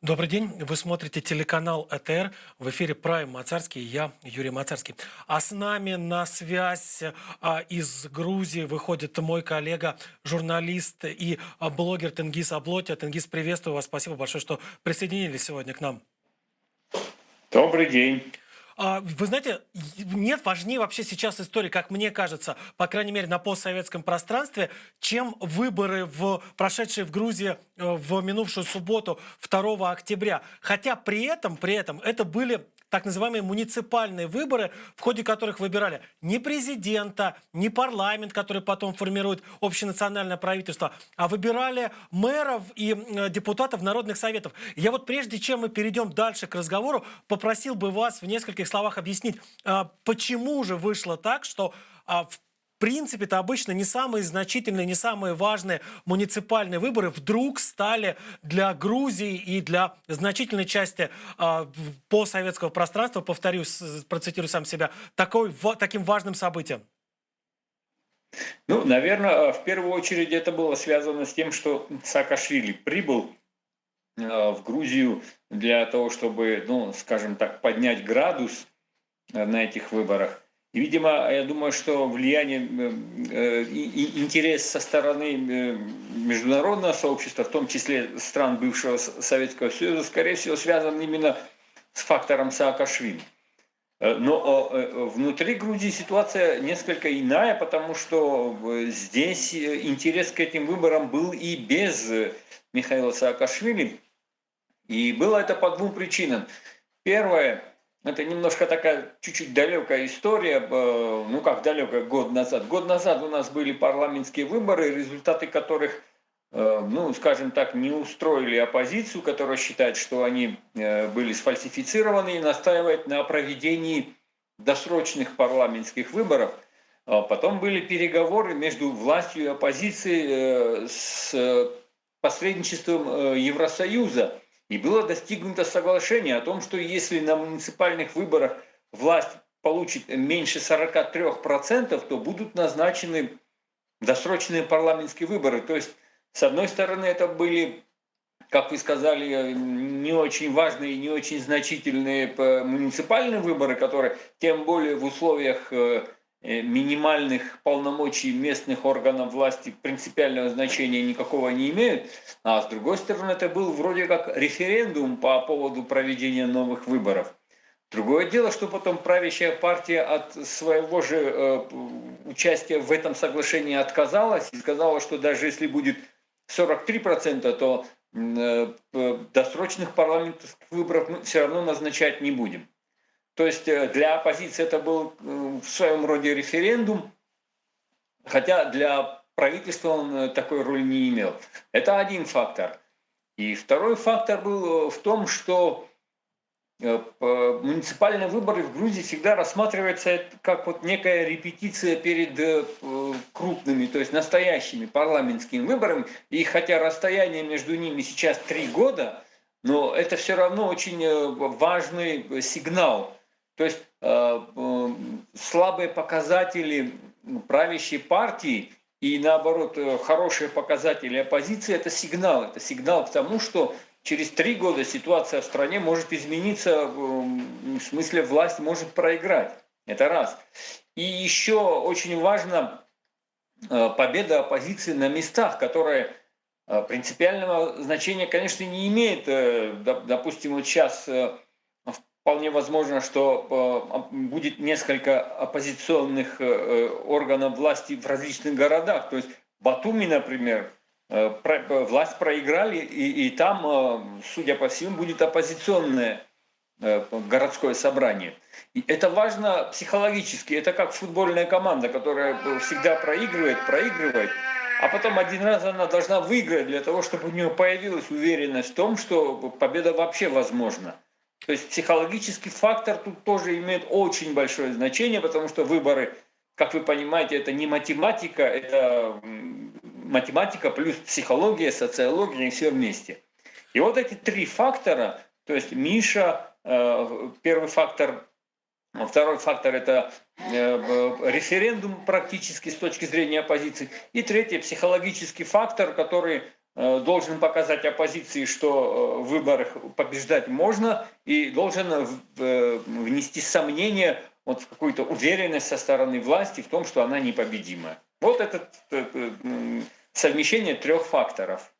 Добрый день, вы смотрите телеканал АТР, в эфире Прайм Мацарский, и я, Юрий Мацарский. А с нами на связь из Грузии выходит мой коллега, журналист и блогер Тенгиз Аблотя. Тенгиз, приветствую вас, спасибо большое, что присоединились сегодня к нам. Добрый день. Вы знаете, нет важнее вообще сейчас истории, как мне кажется, по крайней мере, на постсоветском пространстве, чем выборы, прошедшие в Грузии в минувшую субботу, 2 октября. Хотя при этом это были так называемые муниципальные выборы, в ходе которых выбирали не президента, не парламент, который потом формирует общенациональное правительство, а выбирали мэров и депутатов народных советов. Я вот прежде чем мы перейдем дальше к разговору, попросил бы вас в нескольких словах объяснить, почему же вышло так, что в принципе-то обычно не самые значительные, не самые важные муниципальные выборы вдруг стали для Грузии и для значительной части постсоветского пространства, повторюсь, процитирую сам себя, таким важным событием. Ну, наверное, в первую очередь это было связано с тем, что Саакашвили прибыл в Грузию для того, чтобы, ну, скажем так, поднять градус на этих выборах. И, видимо, я думаю, что влияние и интерес со стороны международного сообщества, в том числе стран бывшего Советского Союза, скорее всего, связан именно с фактором Саакашвили. Но внутри Грузии ситуация несколько иная, потому что здесь интерес к этим выборам был и без Михаила Саакашвили. И было это по двум причинам. Первое, это немножко такая чуть-чуть далекая история, ну как далекая, год назад. Год назад у нас были парламентские выборы, результаты которых, ну скажем так, не устроили оппозицию, которая считает, что они были сфальсифицированы и настаивает на проведении досрочных парламентских выборов. Потом были переговоры между властью и оппозицией с посредничеством Евросоюза. И было достигнуто соглашение о том, что если на муниципальных выборах власть получит меньше 43%, то будут назначены досрочные парламентские выборы. То есть, с одной стороны, это были, как вы сказали, не очень важные и не очень значительные муниципальные выборы, которые, тем более в условиях минимальных полномочий местных органов власти принципиального значения никакого не имеют. А с другой стороны, это был вроде как референдум по поводу проведения новых выборов. Другое дело, что потом правящая партия от своего же участия в этом соглашении отказалась и сказала, что даже если будет 43%, то досрочных парламентских выборов мы все равно назначать не будем. То есть для оппозиции это был в своем роде референдум, хотя для правительства он такой роли не имел. Это один фактор. И второй фактор был в том, что муниципальные выборы в Грузии всегда рассматриваются как вот некая репетиция перед крупными, то есть настоящими парламентскими выборами. И хотя расстояние между ними сейчас 3 года, но это все равно очень важный сигнал. То есть слабые показатели правящей партии и наоборот хорошие показатели оппозиции – это сигнал к тому, что через 3 года ситуация в стране может измениться, в смысле власть может проиграть. Это раз. И еще очень важно победа оппозиции на местах, которая принципиального значения, конечно, не имеет. Допустим, вот сейчас вполне возможно, что будет несколько оппозиционных органов власти в различных городах. То есть Батуми, например, власть проиграли, и там, судя по всему, будет оппозиционное городское собрание. И это важно психологически. Это как футбольная команда, которая всегда проигрывает, а потом один раз она должна выиграть для того, чтобы у нее появилась уверенность в том, что победа вообще возможна. То есть психологический фактор тут тоже имеет очень большое значение, потому что выборы, как вы понимаете, это не математика, это математика плюс психология, социология и все вместе. И вот эти 3 фактора, то есть Миша, первый фактор, второй фактор – это референдум практически с точки зрения оппозиции, и третий – психологический фактор, который должен показать оппозиции, что в выборах побеждать можно, и должен внести сомнение, вот в какую-то уверенность со стороны власти в том, что она непобедима. Вот это совмещение трех факторов.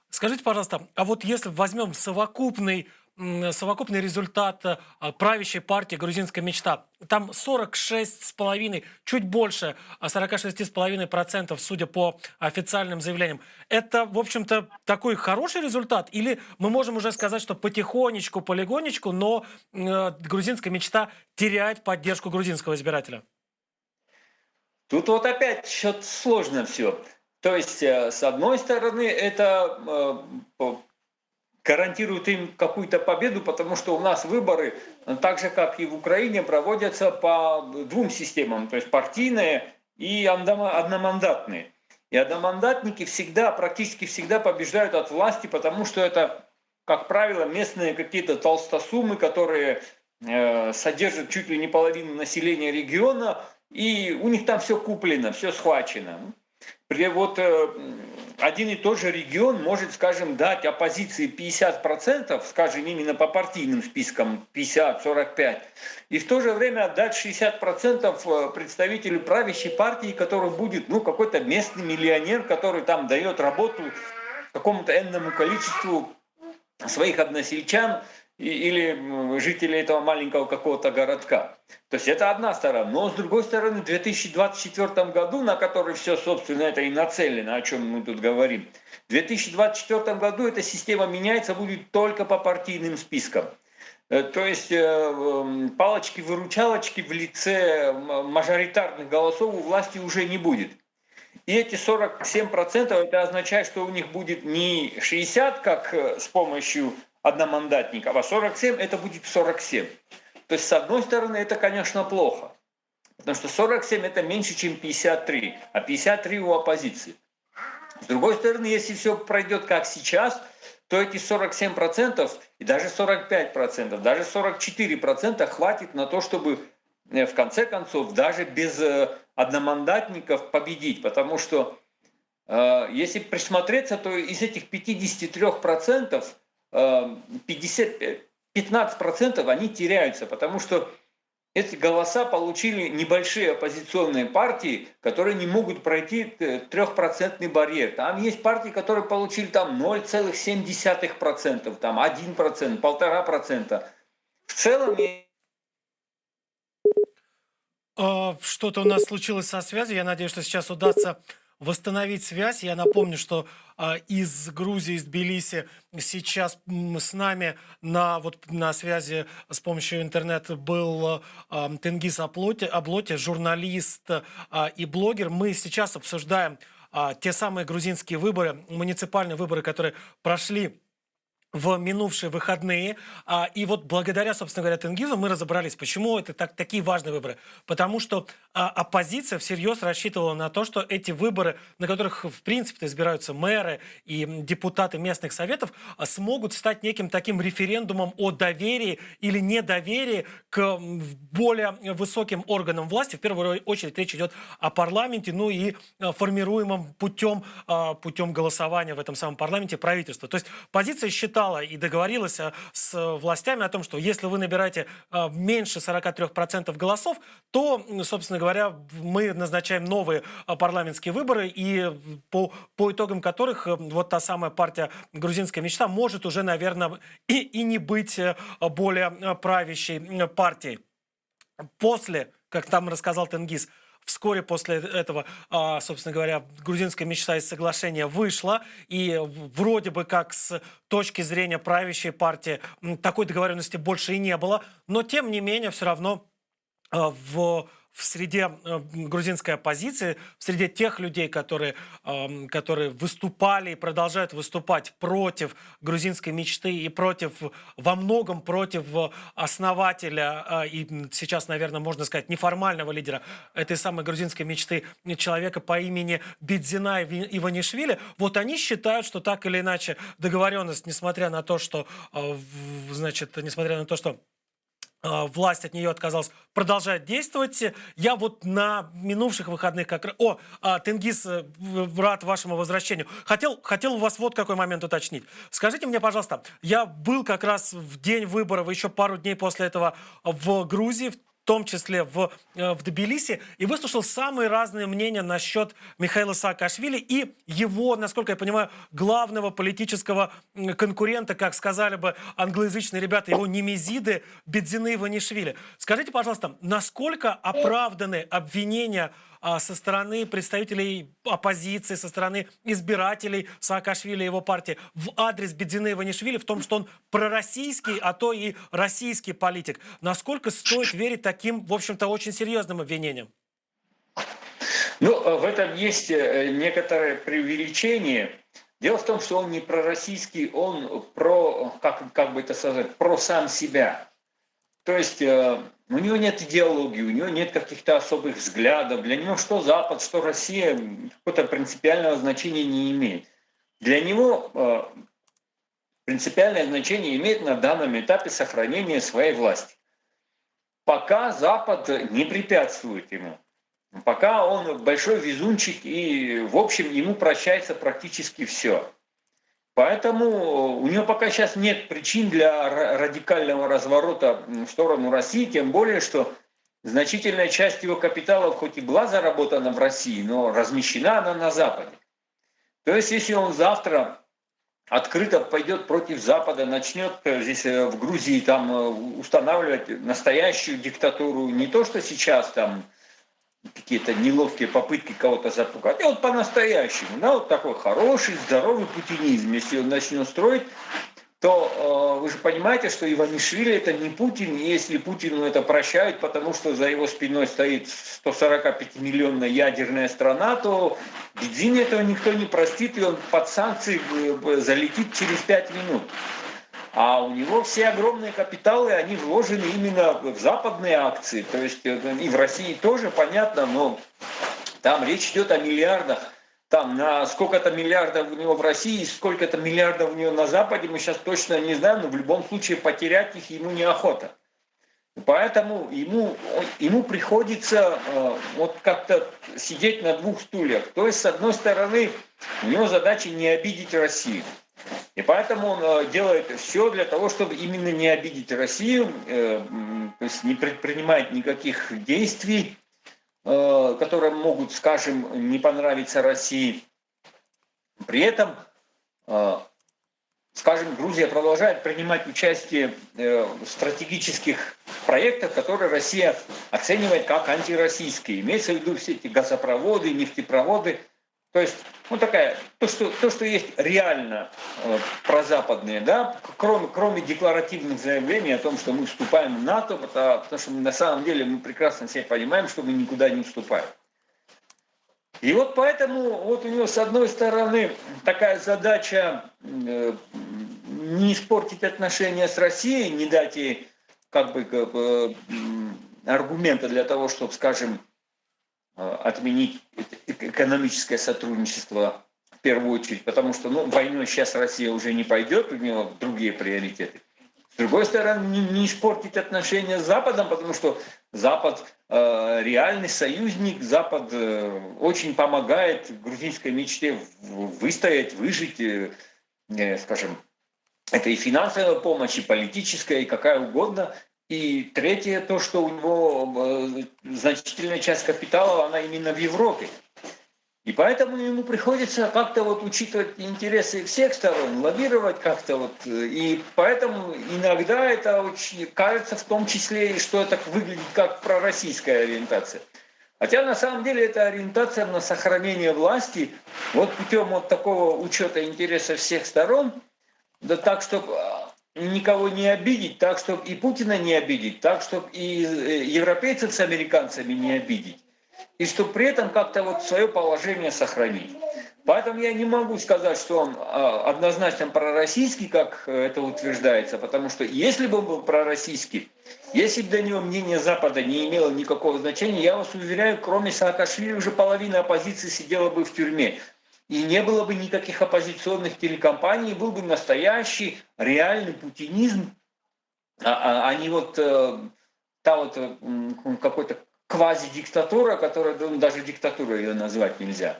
Скажите, пожалуйста, а вот если возьмем совокупный результат правящей партии «Грузинская мечта», там 46,5, чуть больше 46,5%, судя по официальным заявлениям. Это, в общем-то, такой хороший результат? Или мы можем уже сказать, что потихонечку, полигонечку, но «Грузинская мечта» теряет поддержку грузинского избирателя? Тут вот опять что-то сложно все. То есть, с одной стороны, это гарантирует им какую-то победу, потому что у нас выборы, так же как и в Украине, проводятся по двум системам, то есть партийные и одномандатные. И одномандатники всегда, практически всегда побеждают от власти, потому что это, как правило, местные какие-то толстосумы, которые содержат чуть ли не половину населения региона, и у них там все куплено, все схвачено. Вот один и тот же регион может, скажем, дать оппозиции 50%, скажем, именно по партийным спискам 50-45%, и в то же время отдать 60% представителю правящей партии, который будет, какой-то местный миллионер, который там дает работу какому-то энному количеству своих односельчан или жителей этого маленького какого-то городка. То есть это одна сторона. Но с другой стороны, в 2024 году, на который все, собственно, это и нацелено, о чем мы тут говорим, в 2024 году эта система меняется, будет только по партийным спискам. То есть палочки-выручалочки в лице мажоритарных голосов у власти уже не будет. И эти 47% это означает, что у них будет не 60, как с помощью одномандатников, а 47 это будет 47. То есть, с одной стороны, это, конечно, плохо. Потому что 47 это меньше, чем 53, а 53 у оппозиции. С другой стороны, если все пройдет как сейчас, то эти 47% и даже 45%, даже 44% хватит на то, чтобы в конце концов даже без одномандатников победить. Потому что если присмотреться, то из этих 53% 15% они теряются, потому что эти голоса получили небольшие оппозиционные партии, которые не могут пройти 3% барьер. Там есть партии, которые получили там 0,7%, там 1%, 1,5%. В целом... Что-то у нас случилось со связью. Я надеюсь, что сейчас удастся восстановить связь. Я напомню, что из Грузии, из Тбилиси сейчас с нами на связи с помощью интернета был Тенгиз Аблоти, журналист и блогер. Мы сейчас обсуждаем те самые грузинские выборы, муниципальные выборы, которые прошли в минувшие выходные. И вот благодаря, собственно говоря, Тенгизу мы разобрались, почему это такие важные выборы. Потому что оппозиция всерьез рассчитывала на то, что эти выборы, на которых, в принципе, избираются мэры и депутаты местных советов, смогут стать неким таким референдумом о доверии или недоверии к более высоким органам власти. В первую очередь речь идет о парламенте, и формируемом путем голосования в этом самом парламенте правительства. То есть позиция считала и договорилась с властями о том, что если вы набираете меньше 43% голосов, то, собственно говоря, мы назначаем новые парламентские выборы, и по итогам которых вот та самая партия «Грузинская мечта» может уже, наверное, и не быть более правящей партией. После, как там рассказал Тенгиз, вскоре после этого, собственно говоря, «Грузинская мечта» из соглашения вышла, и вроде бы как с точки зрения правящей партии такой договоренности больше и не было, но тем не менее все равно в среде грузинской оппозиции, в среде тех людей, которые выступали и продолжают выступать против грузинской мечты и во многом против основателя и сейчас, наверное, можно сказать, неформального лидера этой самой грузинской мечты, человека по имени Бидзина Иванишвили, вот они считают, что так или иначе договоренность, несмотря на то, что власть от нее отказалась, продолжает действовать. Я вот на минувших выходных как раз... Тенгиз, рад вашему возвращению. Хотел у вас вот какой момент уточнить. Скажите мне, пожалуйста, я был как раз в день выборов, еще пару дней после этого в Грузии, в том числе в Тбилиси, и выслушал самые разные мнения насчет Михаила Саакашвили и его, насколько я понимаю, главного политического конкурента, как сказали бы англоязычные ребята, его немезиды Бедзины Иванишвили. Скажите, пожалуйста, насколько оправданы обвинения со стороны представителей оппозиции, со стороны избирателей Саакашвили и его партии в адрес Бедзины Иванишвили в том, что он пророссийский, а то и российский политик? Насколько стоит верить таким, в общем-то, очень серьезным обвинениям? Ну, в этом есть некоторое преувеличение. Дело в том, что он не пророссийский, он про, как бы это сказать, про сам себя. То есть у него нет идеологии, у него нет каких-то особых взглядов. Для него что Запад, что Россия какого-то принципиального значения не имеет. Для него принципиальное значение имеет на данном этапе сохранение своей власти. Пока Запад не препятствует ему. Пока он большой везунчик, и, в общем, ему прощается практически все. Поэтому у него пока сейчас нет причин для радикального разворота в сторону России, тем более, что значительная часть его капитала, хоть и была заработана в России, но размещена она на Западе. То есть, если он завтра открыто пойдет против Запада, начнет здесь в Грузии там устанавливать настоящую диктатуру, не то, что сейчас там какие-то неловкие попытки кого-то запугать, а вот по-настоящему, да, вот такой хороший, здоровый путинизм, если он начнет строить, то вы же понимаете, что Иванишвили это не Путин, и если Путину это прощают, потому что за его спиной стоит 145-миллионная ядерная страна, то Бедзине этого никто не простит, и он под санкции залетит через 5 минут. А у него все огромные капиталы, они вложены именно в западные акции. То есть и в России тоже, понятно, но там речь идет о миллиардах. Там на сколько-то миллиардов у него в России, сколько-то миллиардов у него на Западе, мы сейчас точно не знаем, но в любом случае потерять их ему неохота. Поэтому ему приходится вот как-то сидеть на двух стульях. То есть, с одной стороны, у него задача не обидеть Россию. И поэтому он делает все для того, чтобы именно не обидеть Россию, то есть не предпринимает никаких действий, которые могут, скажем, не понравиться России. При этом, скажем, Грузия продолжает принимать участие в стратегических проектах, которые Россия оценивает как антироссийские. Имеется в виду все эти газопроводы, нефтепроводы. То есть, ну такая, то, что есть реально прозападные, да, кроме декларативных заявлений о том, что мы вступаем в НАТО, потому что на самом деле мы прекрасно все понимаем, что мы никуда не вступаем. И вот поэтому вот у него с одной стороны такая задача не испортить отношения с Россией, не дать ей как бы аргумента для того, чтобы, скажем, отменить экономическое сотрудничество в первую очередь, потому что войной сейчас Россия уже не пойдет, у нее другие приоритеты. С другой стороны, не испортить отношения с Западом, потому что Запад реальный союзник, Запад очень помогает грузинской мечте выстоять, выжить, скажем, это и финансовая помощь, и политическая, и какая угодно. И третье, то, что у него значительная часть капитала, она именно в Европе. И поэтому ему приходится как-то вот учитывать интересы всех сторон, лоббировать как-то вот. И поэтому иногда это очень кажется в том числе, что это выглядит как пророссийская ориентация. Хотя на самом деле это ориентация на сохранение власти вот путем вот такого учета интересов всех сторон, да так, чтобы никого не обидеть, так, чтобы и Путина не обидеть, так, чтобы и европейцев с американцами не обидеть. И чтобы при этом как-то вот свое положение сохранить. Поэтому я не могу сказать, что он однозначно пророссийский, как это утверждается, потому что если бы он был пророссийский, если бы для него мнение Запада не имело никакого значения, я вас уверяю, кроме Саакашвили уже половина оппозиции сидела бы в тюрьме. И не было бы никаких оппозиционных телекомпаний, был бы настоящий, реальный путинизм, они вот та вот какой-то квази-диктатура, которая, ну, даже диктатурой ее назвать нельзя.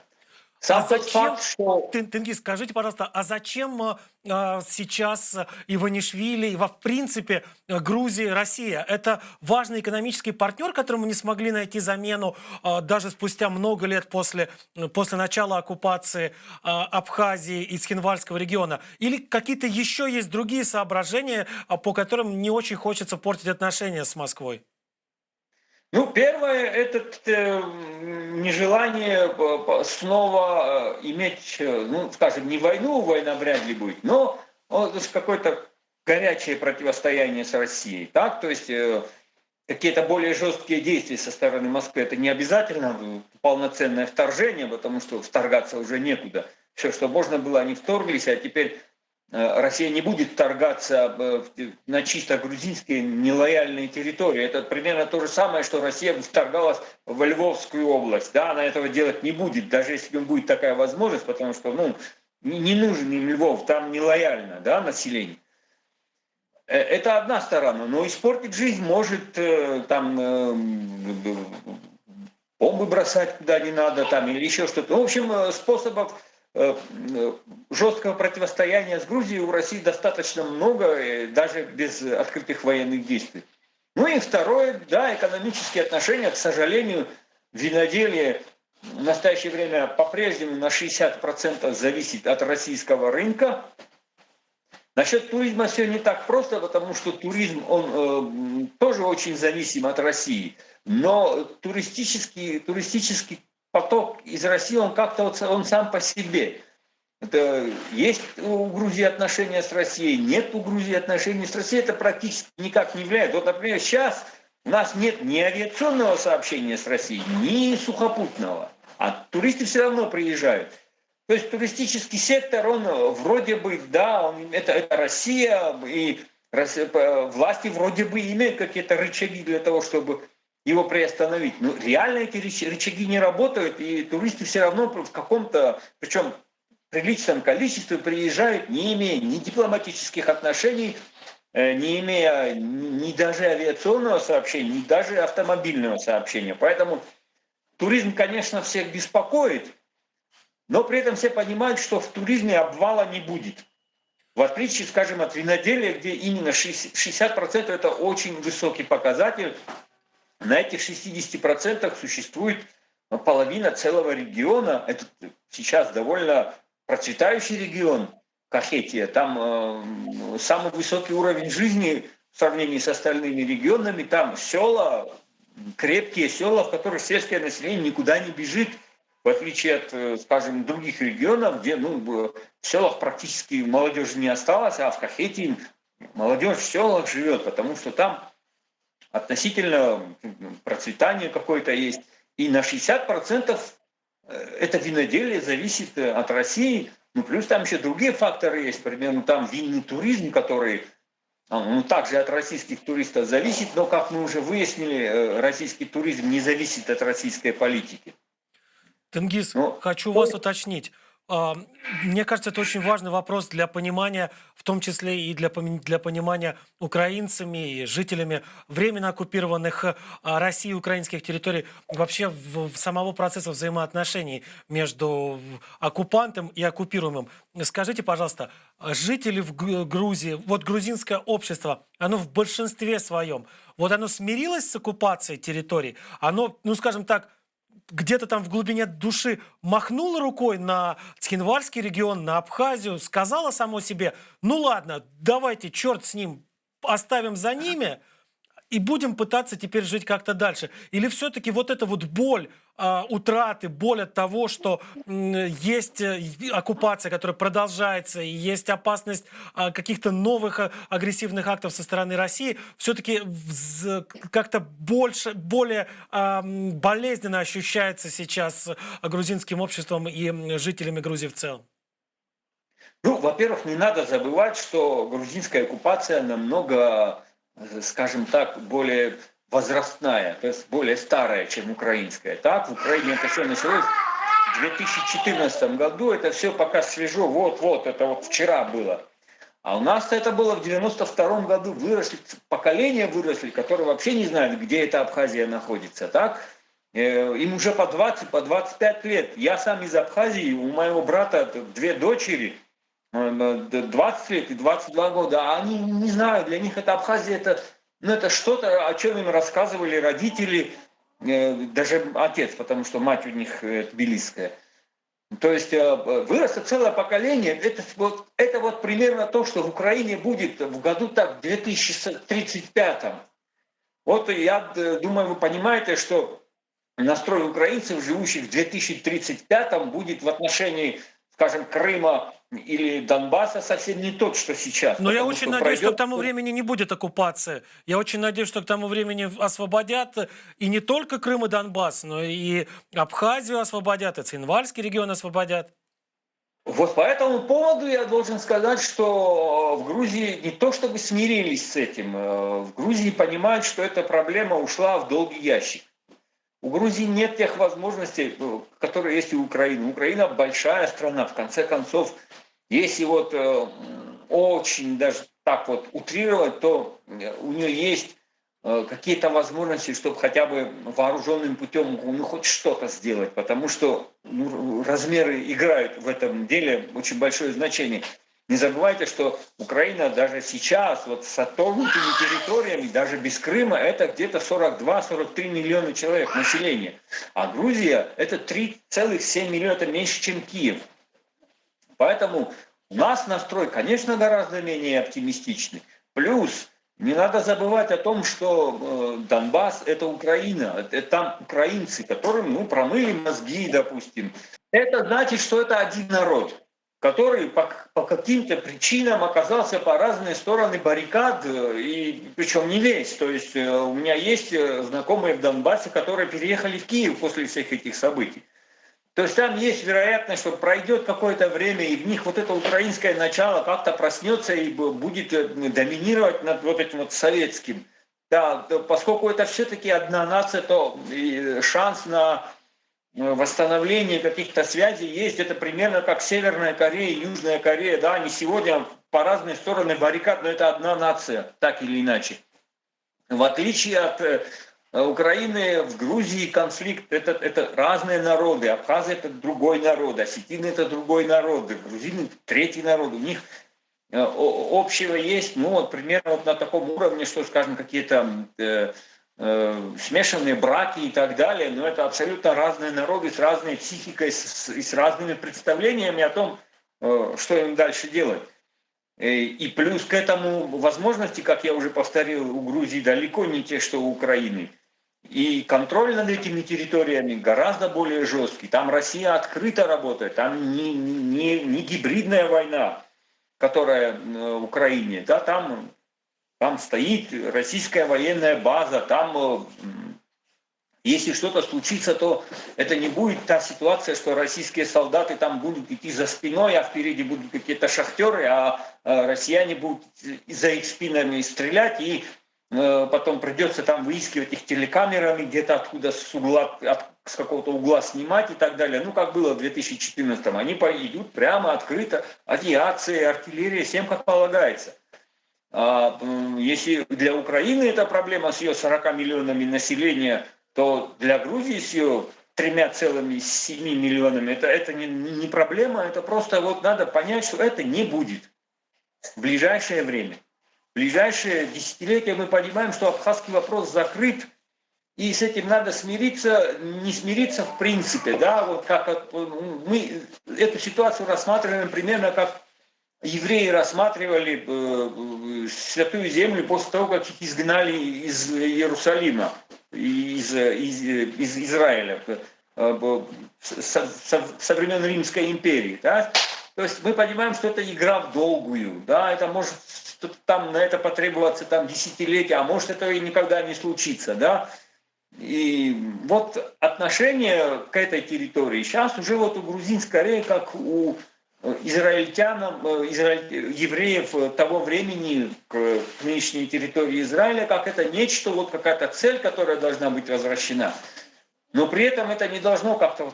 А Сам тот зачем, факт, что Тенгиз, скажите, пожалуйста, а зачем сейчас Иванишвили и, в принципе, Грузия, Россия? Это важный экономический партнер, которому не смогли найти замену даже спустя много лет после начала оккупации Абхазии и Цхинвальского региона? Или какие-то еще есть другие соображения, по которым не очень хочется портить отношения с Москвой? ну, первое, это нежелание снова иметь, ну, скажем, не войну, война вряд ли будет, но какое-то горячее противостояние с Россией, так, то есть какие-то более жесткие действия со стороны Москвы, это не обязательно полноценное вторжение, потому что вторгаться уже некуда. Все, что можно было, они вторглись, а теперь Россия не будет вторгаться на чисто грузинские нелояльные территории. Это примерно то же самое, что Россия вторгалась в Львовскую область. Да, она этого делать не будет, даже если будет такая возможность, потому что ну, не нужен им Львов, там нелояльно, да, население. Это одна сторона, но испортить жизнь может там бомбы бросать куда не надо, там, или еще что-то. Ну, в общем, способов жесткого противостояния с Грузией у России достаточно много, даже без открытых военных действий. Ну и второе, да, экономические отношения, к сожалению, виноделие в настоящее время по-прежнему на 60% зависит от российского рынка. Насчет туризма все не так просто, потому что туризм, он тоже очень зависим от России. Но туристический поток из России, он как-то вот, он сам по себе. Это есть у Грузии отношения с Россией, нет у Грузии отношений с Россией, это практически никак не влияет. Вот, например, сейчас у нас нет ни авиационного сообщения с Россией, ни сухопутного, а туристы все равно приезжают. То есть туристический сектор, он вроде бы, да, это Россия, и власти вроде бы имеют какие-то рычаги для того, чтобы его приостановить. Но реально эти рычаги не работают, и туристы все равно в каком-то, причем приличном количестве приезжают, не имея ни дипломатических отношений, не имея ни даже авиационного сообщения, ни даже автомобильного сообщения. Поэтому туризм, конечно, всех беспокоит, но при этом все понимают, что в туризме обвала не будет. В отличие, скажем, от виноделия, где именно 60% это очень высокий показатель, на этих 60% существует половина целого региона. Это сейчас довольно процветающий регион Кахетия. Там самый высокий уровень жизни в сравнении с остальными регионами. Там села, крепкие села, в которых сельское население никуда не бежит, в отличие от, скажем, других регионов, где в селах практически молодежи не осталось, а в Кахетии молодежь в селах живет, потому что там относительно процветание какое-то есть. И на 60% это виноделие зависит от России. Ну, плюс там еще другие факторы есть. Примерно там винный туризм, который также от российских туристов зависит. Но, как мы уже выяснили, российский туризм не зависит от российской политики. Тенгиз, Ну, хочу вас уточнить. Мне кажется, это очень важный вопрос для понимания, в том числе и для понимания украинцами и жителями временно оккупированных Россией украинских территорий, вообще самого процесса взаимоотношений между оккупантом и оккупируемым. Скажите, пожалуйста, жители в Грузии, вот грузинское общество, оно в большинстве своем, вот оно смирилось с оккупацией территорий, оно, ну скажем так, где-то там в глубине души махнула рукой на Цхинвальский регион, на Абхазию, сказала само себе, ну ладно, давайте, черт с ним, оставим за ними и будем пытаться теперь жить как-то дальше. Или все-таки вот эта вот боль утраты, боль от того, что есть оккупация, которая продолжается, и есть опасность каких-то новых агрессивных актов со стороны России, все-таки как-то более болезненно ощущается сейчас грузинским обществом и жителями Грузии в целом? Ну, во-первых, не надо забывать, что грузинская оккупация намного, скажем так, более возрастная, то есть более старая, чем украинская. Так, в Украине это все началось в 2014 году, это все пока свежо, вот-вот, это вот вчера было. А у нас это было в 92-м году. Выросли, поколения выросли, которые вообще не знают, где эта Абхазия находится. Так? Им уже по 20, по 25 лет. Я сам из Абхазии, у моего брата две дочери, 20 лет и 22 года. А они не знают, для них это Абхазия, это что-то, о чем им рассказывали родители, даже отец, потому что мать у них тбилисская. То есть выросло целое поколение. Это вот примерно то, что в Украине будет в году так, в 2035. Вот я думаю, вы понимаете, что настрой украинцев, живущих в 2035, будет в отношении, скажем, Крыма или Донбасса совсем не тот, что сейчас. Но я Потому очень что надеюсь, что к пройдет... тому времени не будет оккупации. Я очень надеюсь, что к тому времени освободят и не только Крым и Донбасс, но и Абхазию освободят, и Цинвальский регион освободят. Вот по этому поводу я должен сказать, что в Грузии не то чтобы смирились с этим, в Грузии понимают, что эта проблема ушла в долгий ящик. У Грузии нет тех возможностей, которые есть у Украины. Украина большая страна, в конце концов, если вот очень даже так вот утрировать, то у нее есть какие-то возможности, чтобы хотя бы вооруженным путем хоть что-то сделать, потому что размеры играют в этом деле очень большое значение. Не забывайте, что Украина даже сейчас вот с отторгнутыми территориями, даже без Крыма, это где-то 42-43 миллиона человек населения. А Грузия это 3,7 миллиона, это меньше, чем Киев. Поэтому у нас настрой, конечно, гораздо менее оптимистичный. Плюс не надо забывать о том, что Донбасс – это Украина, это там украинцы, которым промыли мозги, допустим. Это значит, что это один народ, который по каким-то причинам оказался по разные стороны баррикад, и причем не весь. То есть у меня есть знакомые в Донбассе, которые переехали в Киев после всех этих событий. То есть там есть вероятность, что пройдет какое-то время, и в них вот это украинское начало как-то проснется и будет доминировать над вот этим вот советским. Да, поскольку это все-таки одна нация, то шанс на восстановление каких-то связей есть. Это примерно как Северная Корея и Южная Корея. Да, они сегодня по разные стороны баррикад, но это одна нация, так или иначе. В отличие от Украины, в Грузии конфликт это разные народы. Абхазы это другой народ, осетины это другой народ, грузины третий народ. У них общего есть, примерно вот на таком уровне, что, скажем, какие-то смешанные браки и так далее, но это абсолютно разные народы с разной психикой и с разными представлениями о том, что им дальше делать. И плюс к этому возможности, как я уже повторил, у Грузии далеко не те, что у Украины. И контроль над этими территориями гораздо более жесткий. Там Россия открыто работает, там не гибридная война, которая в Украине. Да, там стоит российская военная база, там если что-то случится, то это не будет та ситуация, что российские солдаты там будут идти за спиной, а впереди будут какие-то шахтеры, а россияне будут за их спинами стрелять, и потом придется там выискивать их телекамерами, где-то откуда с какого-то угла снимать и так далее. Как было в 2014-м. Они идут прямо открыто, авиация, артиллерия, всем как полагается. Если для Украины это проблема с ее 40 миллионами населения, то для Грузии с ее 3,7 миллионами это не проблема, это просто вот надо понять, что это не будет в ближайшее время. В ближайшие десятилетия мы понимаем, что абхазский вопрос закрыт, и с этим надо смириться, не смириться в принципе. Да? Вот как мы эту ситуацию рассматриваем примерно как евреи рассматривали Святую Землю после того, как их изгнали из Иерусалима, из Израиля, со времен Римской империи. Да? То есть мы понимаем, что это игра в долгую. Да? Это может там на это потребоваться десятилетия, а может это и никогда не случится. Да? И вот отношение к этой территории сейчас уже вот у грузин скорее как у евреев того времени к нынешней территории Израиля, как это нечто, вот какая-то цель, которая должна быть возвращена. Но при этом это не должно как-то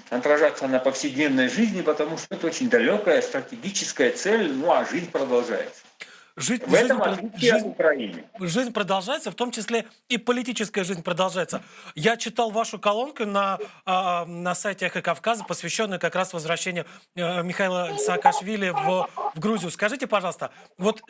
отражаться на повседневной жизни, потому что это очень далекая стратегическая цель, ну а жизнь продолжается. Жизнь, В жизнь, этом про- отличие от жизнь Украины. Жизнь продолжается, в том числе и политическая жизнь продолжается. Я читал вашу колонку на сайте «Эхо Кавказа», посвященную как раз возвращению Михаила Саакашвили в Грузию. Скажите, пожалуйста, вот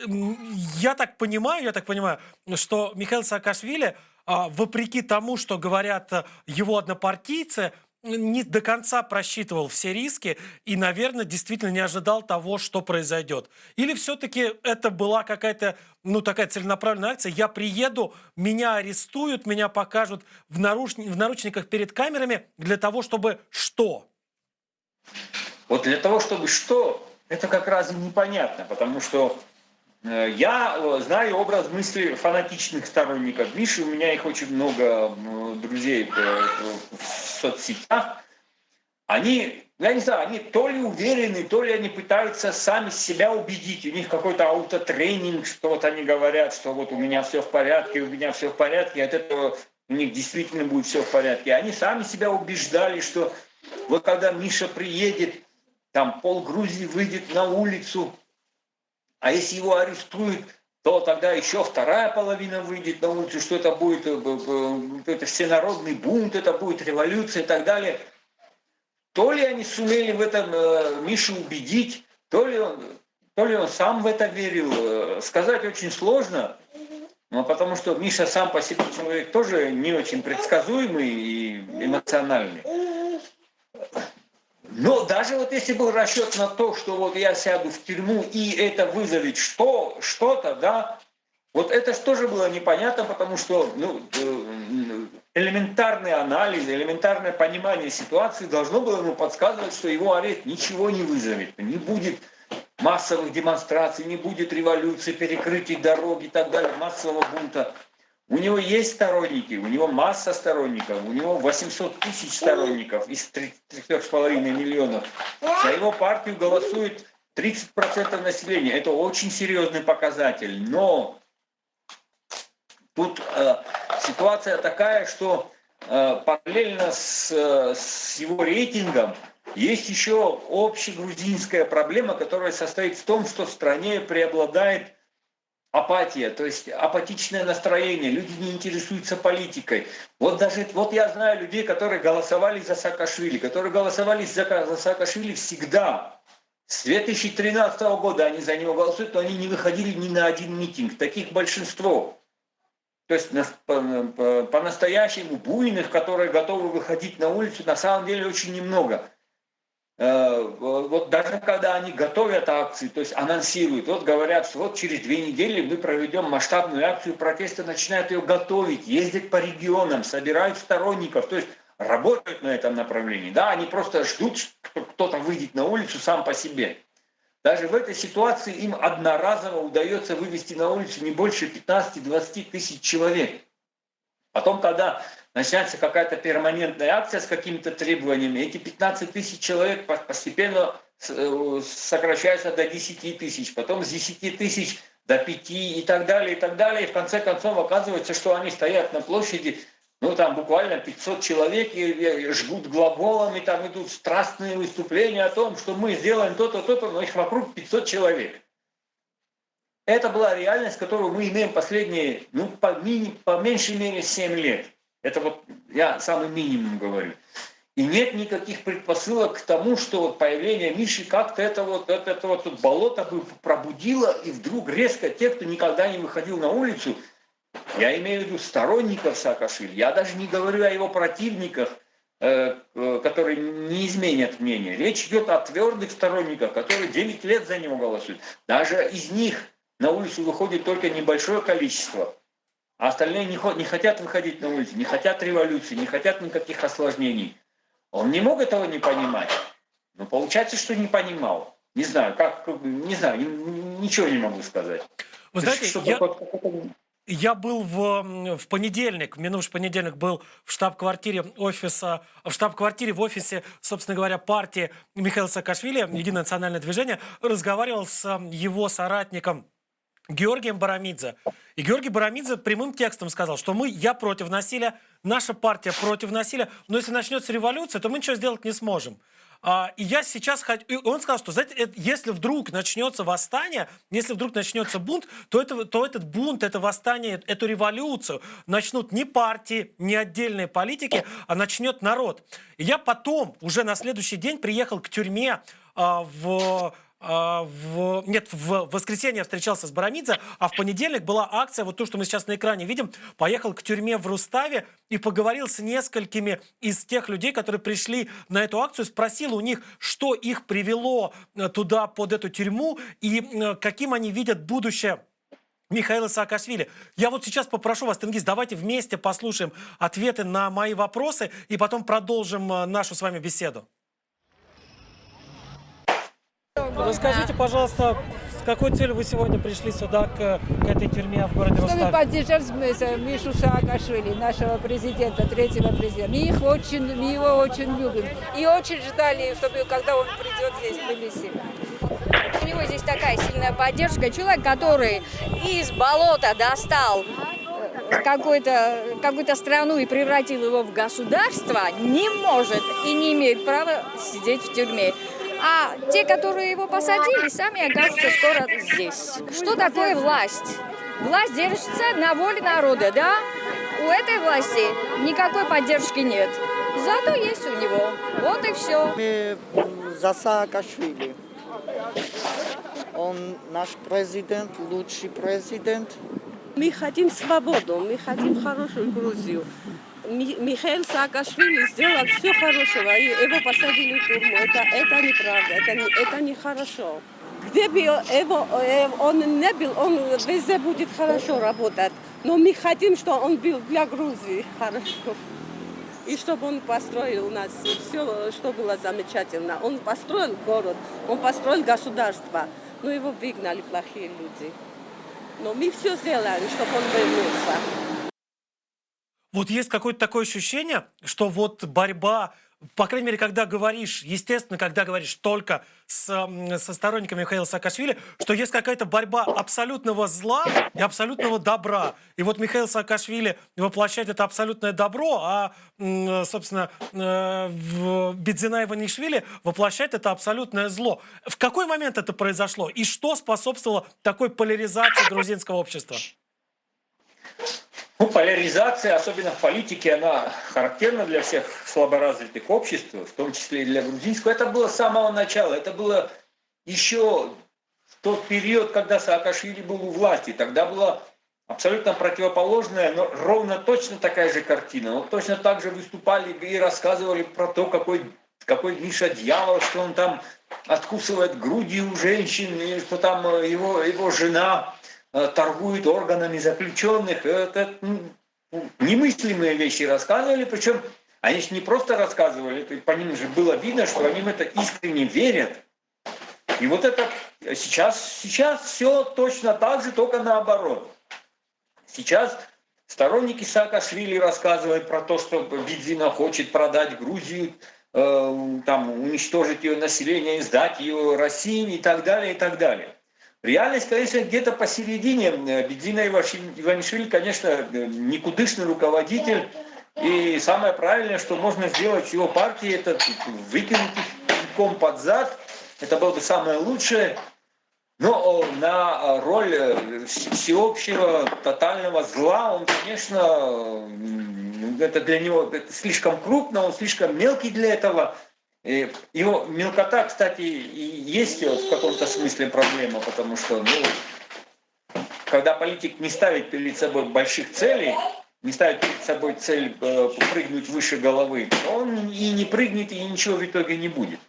я так понимаю, что Михаил Саакашвили, вопреки тому, что говорят его однопартийцы, не до конца просчитывал все риски и, наверное, действительно не ожидал того, что произойдет. Или все-таки это была какая-то, ну, такая целенаправленная акция? Я приеду, меня арестуют, меня покажут в наручниках перед камерами для того, чтобы что? Вот для того, чтобы что, это как раз и непонятно, потому что я знаю образ мысли фанатичных сторонников Миши, у меня их очень много друзей в соцсетях. Они, я не знаю, они то ли уверены, то ли они пытаются сами себя убедить. У них какой-то аутотренинг, что вот они говорят, что вот у меня все в порядке, у меня все в порядке, от этого у них действительно будет все в порядке. Они сами себя убеждали, что вот когда Миша приедет, там пол Грузии выйдет на улицу, а если его арестуют, то тогда еще вторая половина выйдет на улицу, что это будет это всенародный бунт, это будет революция и так далее. То ли они сумели в этом Мишу убедить, то ли он сам в это верил, сказать очень сложно, но потому что Миша сам по себе человек тоже не очень предсказуемый и эмоциональный. Но даже вот если был расчет на то, что вот я сяду в тюрьму и это вызовет что-то, да, вот это же тоже было непонятно, потому что элементарный анализ, элементарное понимание ситуации должно было ему подсказывать, что его арест ничего не вызовет, не будет массовых демонстраций, не будет революции, перекрытий дорог и так далее, массового бунта. У него есть сторонники, у него масса сторонников, у него 800 тысяч сторонников из 3,5 миллионов. За его партию голосует 30% населения. Это очень серьезный показатель. Но тут ситуация такая, что параллельно с его рейтингом есть еще общегрузинская проблема, которая состоит в том, что в стране преобладает апатия, то есть апатичное настроение, люди не интересуются политикой. Вот я знаю людей, которые голосовали за Саакашвили, которые голосовали за Саакашвили всегда. С 2013 года они за него голосуют, но они не выходили ни на один митинг. Таких большинство. То есть по-настоящему буйных, которые готовы выходить на улицу, на самом деле очень немного. Вот даже когда они готовят акции, то есть анонсируют, вот говорят, что вот через 2 недели мы проведем масштабную акцию протеста, начинают ее готовить, ездят по регионам, собирают сторонников, то есть работают на этом направлении. Да, они просто ждут, что кто-то выйдет на улицу сам по себе. Даже в этой ситуации им одноразово удается вывести на улицу не больше 15-20 тысяч человек. Потом, когда начинается какая-то перманентная акция с какими-то требованиями, эти 15 тысяч человек постепенно сокращаются до 10 тысяч, потом с 10 тысяч до 5 и так далее, и так далее. И в конце концов оказывается, что они стоят на площади, ну там буквально 500 человек и жгут глаголами, там идут страстные выступления о том, что мы сделаем то-то, то-то, но их вокруг 500 человек. Это была реальность, которую мы имеем последние, по меньшей мере 7 лет. Это вот я самый минимум говорю. И нет никаких предпосылок к тому, что вот появление Миши как-то это болото бы пробудило, и вдруг резко те, кто никогда не выходил на улицу, я имею в виду сторонников Саакашвили, я даже не говорю о его противниках, которые не изменят мнение. Речь идет о твердых сторонниках, которые 9 лет за него голосуют. Даже из них на улицу выходит только небольшое количество, а остальные не хотят выходить на улицу, не хотят революции, не хотят никаких осложнений. Он не мог этого не понимать. Но получается, что не понимал. Не знаю, ничего не могу сказать. Вы знаете, я был в понедельник, в минувший понедельник был в штаб-квартире в офисе, собственно говоря, партии Михаила Саакашвили, Единое национальное движение, разговаривал с его соратником Георгием Барамидзе. И Георгий Барамидзе прямым текстом сказал, что я против насилия, наша партия против насилия, но если начнется революция, то мы ничего сделать не сможем. И я сейчас хочу... Он сказал, что знаете, если вдруг начнется восстание, если вдруг начнется бунт, то этот бунт, это восстание, эту революцию начнут не партии, не отдельные политики, а начнет народ. И я потом, уже на следующий день, приехал к тюрьме в воскресенье я встречался с Барамидзе, а в понедельник была акция, вот то, что мы сейчас на экране видим, поехал к тюрьме в Руставе и поговорил с несколькими из тех людей, которые пришли на эту акцию, спросил у них, что их привело туда, под эту тюрьму, и каким они видят будущее Михаила Саакашвили. Я вот сейчас попрошу вас, Тенгиз, давайте вместе послушаем ответы на мои вопросы и потом продолжим нашу с вами беседу. Расскажите, пожалуйста, с какой целью вы сегодня пришли сюда, к этой тюрьме в городе Чтобы Руставе? поддержать Мишу Саакашвили, нашего президента, третьего президента. Мы его очень любим. И очень ждали, чтобы когда он придет здесь в Тбилиси. У него здесь такая сильная поддержка. Человек, который из болота достал какую-то страну и превратил его в государство, не может и не имеет права сидеть в тюрьме. А те, которые его посадили, сами окажутся скоро здесь. Что такое власть? Власть держится на воле народа, да? У этой власти никакой поддержки нет. Зато есть у него. Вот и все. Мы за Саакашвили. Он наш президент, лучший президент. Мы хотим свободу, мы хотим хорошую Грузию. Михаил Саакашвили сделал все хорошего, и его посадили в тюрьму. Это неправда, это нехорошо. Где бы он не был, он везде будет хорошо работать. Но мы хотим, чтобы он был для Грузии хорошо. И чтобы он построил у нас все, что было замечательно. Он построил город, он построил государство, но его выгнали плохие люди. Но мы все сделаем, чтобы он вернулся. Вот есть какое-то такое ощущение, что вот борьба, по крайней мере, когда говоришь, естественно, когда говоришь только со сторонниками Михаила Саакашвили, что есть какая-то борьба абсолютного зла и абсолютного добра. И вот Михаил Саакашвили воплощает это абсолютное добро, а, собственно, Бидзина Иванишвили воплощает это абсолютное зло. В какой момент это произошло? И что способствовало такой поляризации грузинского общества? Ну, поляризация, особенно в политике, она характерна для всех слаборазвитых обществ, в том числе и для грузинского. Это было с самого начала. Это было еще в тот период, когда Саакашвили был у власти. Тогда была абсолютно противоположная, но ровно точно такая же картина. Вот точно так же выступали и рассказывали про то, какой Миша дьявол, что он там откусывает груди у женщин, и что там его жена торгует органами заключенных. Это немыслимые вещи рассказывали, причем они же не просто рассказывали, по ним же было видно, что они в это искренне верят. И вот это сейчас все точно так же, только наоборот. Сейчас сторонники Саакашвили рассказывают про то, что Бидзина хочет продать Грузию, там, уничтожить ее население, сдать ее России и так далее, и так далее. Реальность, конечно, где-то посередине. Бидзина Иванишвили, конечно, никудышный руководитель. И самое правильное, что можно сделать в его партии, это выкинуть их пинком под зад. Это было бы самое лучшее. Но на роль всеобщего тотального зла он, конечно, это для него это слишком крупно, он слишком мелкий для этого. И его мелкота, кстати, и есть в каком-то смысле проблема, потому что когда политик не ставит перед собой больших целей, не ставит перед собой цель прыгнуть выше головы, он и не прыгнет, и ничего в итоге не будет.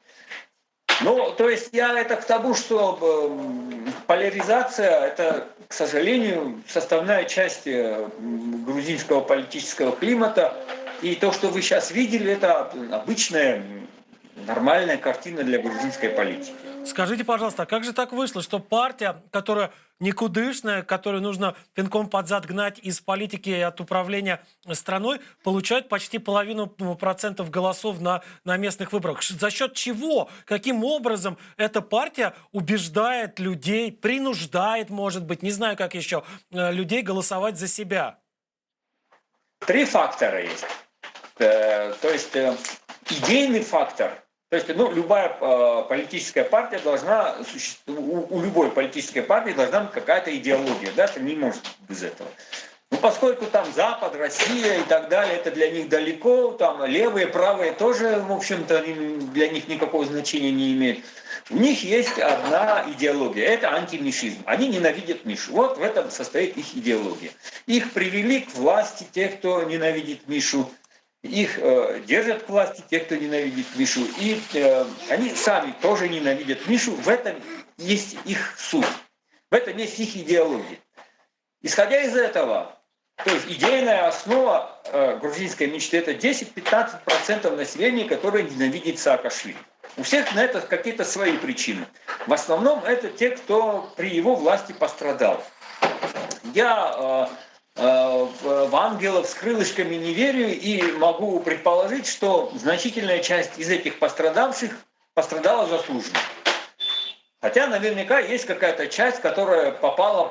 Ну, то есть я это к тому, что поляризация – это, к сожалению, составная часть грузинского политического климата. И то, что вы сейчас видели, это обычная, нормальная картина для грузинской политики. Скажите, пожалуйста, а как же так вышло, что партия, которая никудышная, которую нужно пинком под зад гнать из политики и от управления страной, получает почти половину процентов голосов на местных выборах? За счет чего? Каким образом эта партия убеждает людей, принуждает, может быть, не знаю как еще, людей голосовать за себя? Три фактора есть. То есть идейный фактор. То есть, любая политическая партия должна у любой политической партии должна быть какая-то идеология, да, это не может без этого. Поскольку там Запад, Россия и так далее, это для них далеко, там левые, правые тоже, в общем-то, для них никакого значения не имеет. У них есть одна идеология, это антимишизм. Они ненавидят Мишу. Вот в этом состоит их идеология. Их привели к власти те, кто ненавидит Мишу. Их держат к власти те, кто ненавидит Мишу. И они сами тоже ненавидят Мишу. В этом есть их суть. В этом есть их идеология. Исходя из этого, то есть идейная основа грузинской мечты — это 10-15% населения, которое ненавидит Саакашвили. У всех на это какие-то свои причины. В основном это те, кто при его власти пострадал. Я в ангелов с крылышками не верю и могу предположить, что значительная часть из этих пострадавших пострадала заслуженно. Хотя наверняка есть какая-то часть, которая попала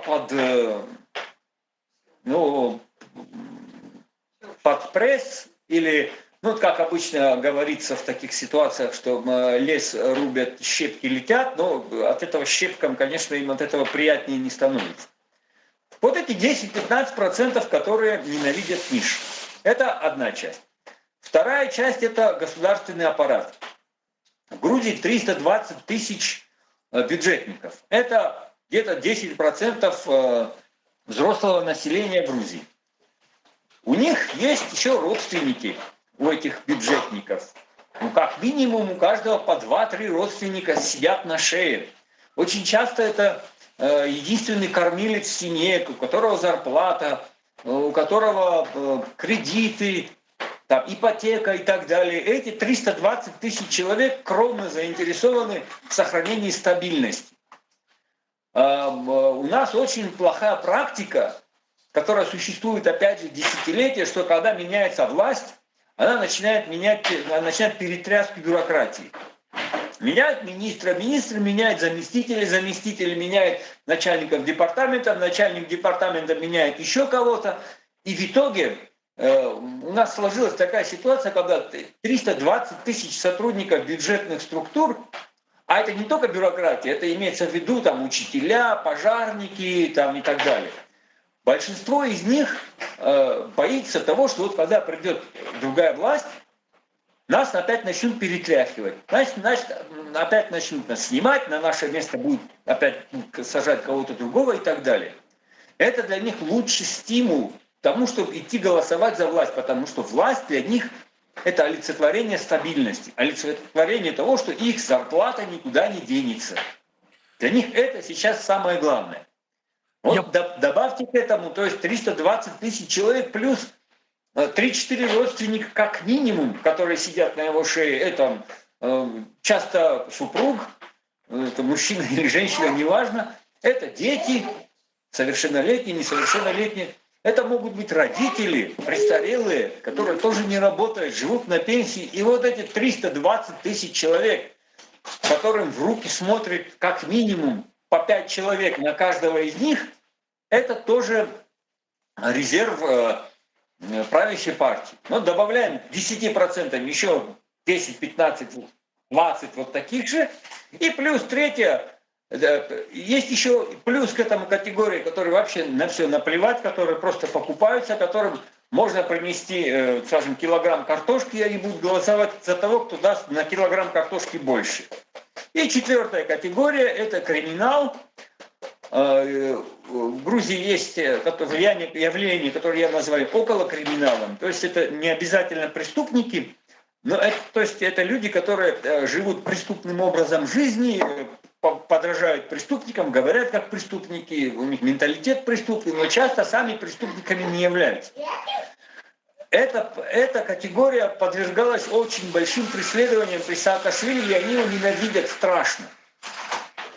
под пресс или, как обычно говорится в таких ситуациях, что лес рубят, щепки летят, но от этого щепкам, конечно, им от этого приятнее не становится. Вот эти 10-15%, которые ненавидят Мишу. Это одна часть. Вторая часть – это государственный аппарат. В Грузии 320 тысяч бюджетников. Это где-то 10% взрослого населения Грузии. У них есть еще родственники, у этих бюджетников. Как минимум у каждого по 2-3 родственника сидят на шее. Очень часто это единственный кормилец в семье, у которого зарплата, у которого кредиты, там, ипотека и так далее. Эти 320 тысяч человек кровно заинтересованы в сохранении стабильности. У нас очень плохая практика, которая существует, опять же, десятилетия, что когда меняется власть, она начинает перетряску бюрократии. Меняют министра, министр меняет заместителей, заместители меняют начальников департамента, начальник департамента меняет еще кого-то. И в итоге у нас сложилась такая ситуация, когда 320 тысяч сотрудников бюджетных структур, а это не только бюрократия, это имеется в виду там учителя, пожарники там, и так далее. Большинство из них боится того, что вот когда придет другая власть, нас опять начнут перетряхивать. Значит, опять начнут нас снимать, на наше место будут опять сажать кого-то другого и так далее. Это для них лучший стимул к тому, чтобы идти голосовать за власть, потому что власть для них – это олицетворение стабильности, олицетворение того, что их зарплата никуда не денется. Для них это сейчас самое главное. Вот добавьте к этому, то есть 320 тысяч человек плюс 3-4 родственника как минимум, которые сидят на его шее. Это часто супруг, это мужчина или женщина, неважно. Это дети, совершеннолетние, несовершеннолетние. Это могут быть родители, престарелые, которые тоже не работают, живут на пенсии. И вот эти 320 тысяч человек, которым в руки смотрит как минимум по 5 человек на каждого из них, это тоже резерв правящей партии. Но добавляем 10% еще 10, 15, 20 вот таких же. И плюс третье, есть еще плюс к этому категории, которые вообще на все наплевать, которые просто покупаются, которым можно принести, скажем, килограмм картошки, и они будут голосовать за того, кто даст на килограмм картошки больше. И четвертая категория – это криминал. В Грузии есть явление, которое я называю околокриминалом. То есть это не обязательно преступники, но это люди, которые живут преступным образом жизни, подражают преступникам, говорят как преступники, у них менталитет преступный, но часто сами преступниками не являются. Эта категория подвергалась очень большим преследованиям при Саакашвили, и они его ненавидят страшно.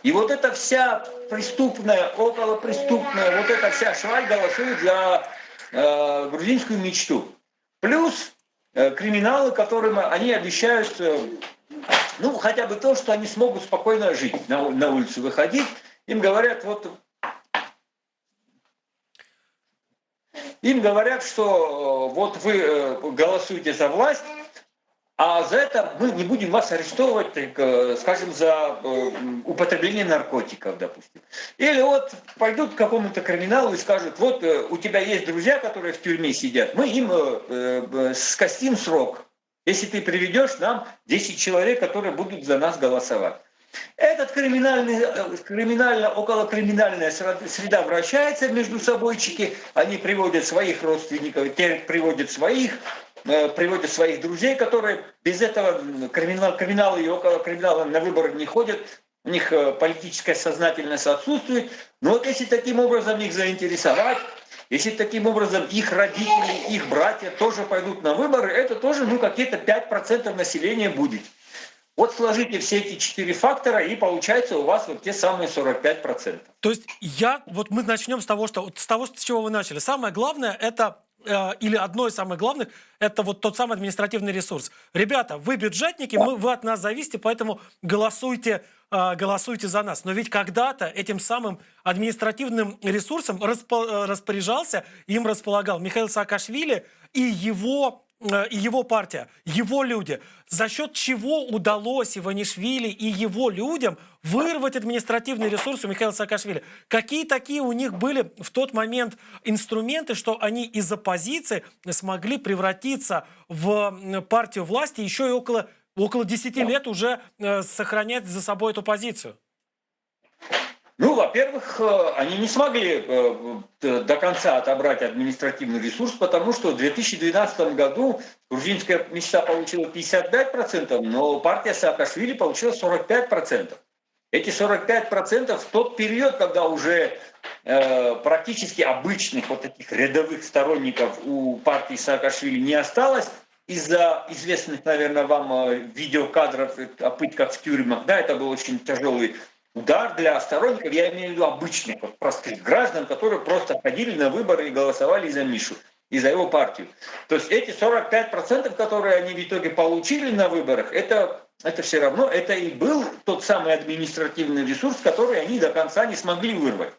И вот эта вся преступная, околопреступная, вот эта вся шваль голосует за грузинскую мечту. Плюс криминалы, которым они обещают, ну, хотя бы то, что они смогут спокойно жить, на улицу выходить. Им говорят, что вот вы голосуете за власть, а за это мы не будем вас арестовывать, скажем, за употребление наркотиков, допустим. Или вот пойдут к какому-то криминалу и скажут, вот у тебя есть друзья, которые в тюрьме сидят, мы им скостим срок, если ты приведешь нам 10 человек, которые будут за нас голосовать. Этот околокриминальная среда вращается между собойчики, они приводят своих родственников, те приводят своих друзей, которые без этого криминалы и околокриминалы на выборы не ходят, у них политическая сознательность отсутствует. Но вот если таким образом их заинтересовать, если таким образом их родители, их братья тоже пойдут на выборы, это тоже какие-то 5% населения будет. Вот сложите все эти 4 фактора, и получается у вас вот те самые 45%. То есть мы начнем с того, с чего вы начали. Самое главное это, или одно из самых главных, это вот тот самый административный ресурс. Ребята, вы бюджетники, вы от нас зависите, поэтому голосуйте за нас. Но ведь когда-то этим самым административным ресурсом распоряжался, им располагал Михаил Саакашвили и его партия, его люди. За счет чего удалось Иванишвили и его людям вырвать административный ресурс у Михаила Саакашвили? Какие такие у них были в тот момент инструменты, что они из оппозиции смогли превратиться в партию власти, еще и около 10 лет уже сохранять за собой эту позицию? Ну, во-первых, они не смогли до конца отобрать административный ресурс, потому что в 2012 году грузинская мечта получила 55%, но партия Саакашвили получила 45%. Эти 45% в тот период, когда уже практически обычных вот таких рядовых сторонников у партии Саакашвили не осталось, из-за известных, наверное, вам видеокадров о пытках в тюрьмах, да, это был очень тяжелый удар для сторонников, я имею в виду обычных, вот, простых граждан, которые просто ходили на выборы и голосовали за Мишу, и за его партию. То есть эти 45%, которые они в итоге получили на выборах, это все равно, это и был тот самый административный ресурс, который они до конца не смогли вырвать.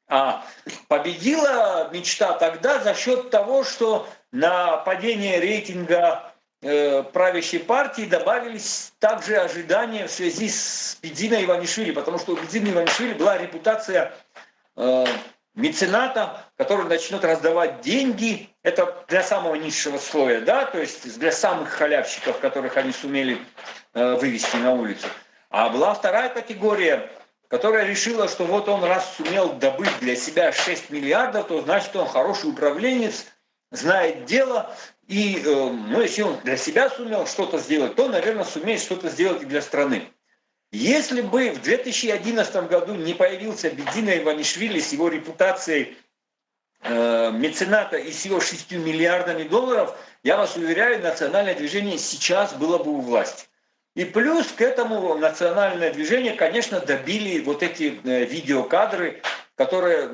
А победила мечта тогда за счет того, что на падение рейтинга правящей партии добавились также ожидания в связи с Бедзиной Иванишвили, потому что у Бедзины Иванишвили была репутация мецената, который начнет раздавать деньги, это для самого низшего слоя, да, то есть для самых халявщиков, которых они сумели вывести на улицу. А была вторая категория, которая решила, что вот он раз сумел добыть для себя 6 миллиардов, то значит он хороший управленец, знает дело, и если он для себя сумел что-то сделать, то, наверное, сумеет что-то сделать и для страны. Если бы в 2011 году не появился Бедзина Иванишвили с его репутацией мецената и с его 6 миллиардами долларов, я вас уверяю, национальное движение сейчас было бы у власти. И плюс к этому национальное движение, конечно, добили вот эти видеокадры, которые,